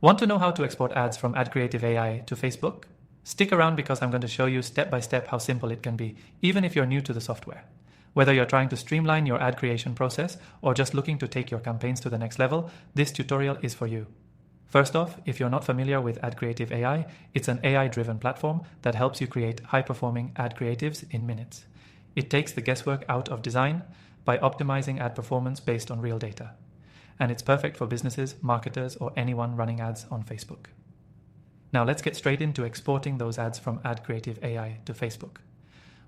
Want to know how to export ads from AdCreative AI to Facebook? Stick around because I'm going to show you step by step how simple it can be, even if you're new to the software. Whether you're trying to streamline your ad creation process or just looking to take your campaigns to the next level, this tutorial is for you. First off, if you're not familiar with AdCreative AI, it's an AI-driven platform that helps you create high-performing ad creatives in minutes. It takes the guesswork out of design by optimizing ad performance based on real data. And it's perfect for businesses, marketers, or anyone running ads on Facebook. Now let's get straight into exporting those ads from AdCreative AI to Facebook.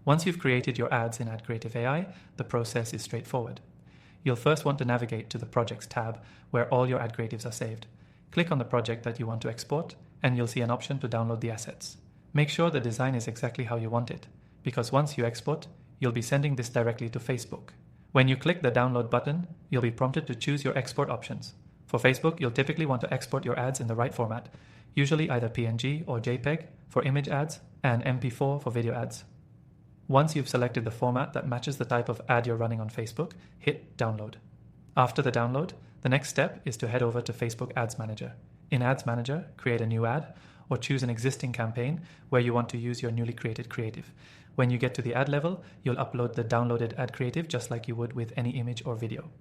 Once you've created your ads in AdCreative AI, the process is straightforward. You'll first want to navigate to the Projects tab, where all your ad creatives are saved. Click on the project that you want to export, and you'll see an option to download the assets. Make sure the design is exactly how you want it, because once you export, you'll be sending this directly to Facebook. When you click the download button, you'll be prompted to choose your export options. For Facebook, you'll typically want to export your ads in the right format, usually either PNG or JPEG for image ads and MP4 for video ads. Once you've selected the format that matches the type of ad you're running on Facebook, hit download. After the download, the next step is to head over to Facebook Ads Manager. In Ads Manager, create a new ad or choose an existing campaign where you want to use your newly created creative. When you get to the ad level, you'll upload the downloaded ad creative just like you would with any image or video.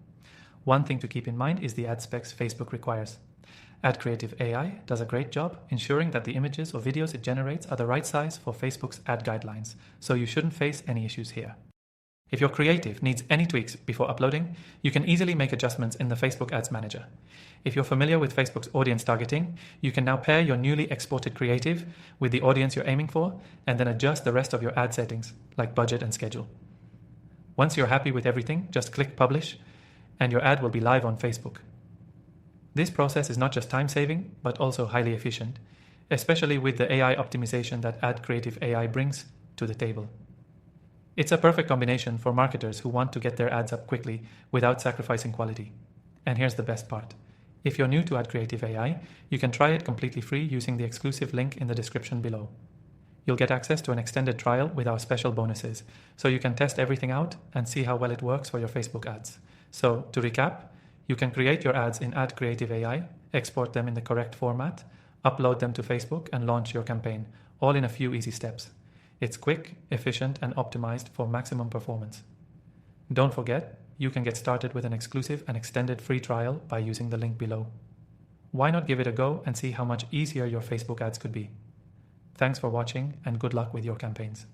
One thing to keep in mind is the ad specs Facebook requires. AdCreative AI does a great job ensuring that the images or videos it generates are the right size for Facebook's ad guidelines, so you shouldn't face any issues here. If your creative needs any tweaks before uploading, you can easily make adjustments in the Facebook Ads Manager. If you're familiar with Facebook's audience targeting, you can now pair your newly exported creative with the audience you're aiming for, and then adjust the rest of your ad settings, like budget and schedule. Once you're happy with everything, just click Publish, and your ad will be live on Facebook. This process is not just time-saving, but also highly efficient, especially with the AI optimization that AdCreative AI brings to the table. It's a perfect combination for marketers who want to get their ads up quickly without sacrificing quality. And here's the best part. If you're new to AdCreative AI, you can try it completely free using the exclusive link in the description below. You'll get access to an extended trial with our special bonuses, so you can test everything out and see how well it works for your Facebook ads. So, to recap, you can create your ads in AdCreative AI, export them in the correct format, upload them to Facebook, and launch your campaign, all in a few easy steps. It's quick, efficient, and optimized for maximum performance. Don't forget, you can get started with an exclusive and extended free trial by using the link below. Why not give it a go and see how much easier your Facebook ads could be? Thanks for watching, and good luck with your campaigns.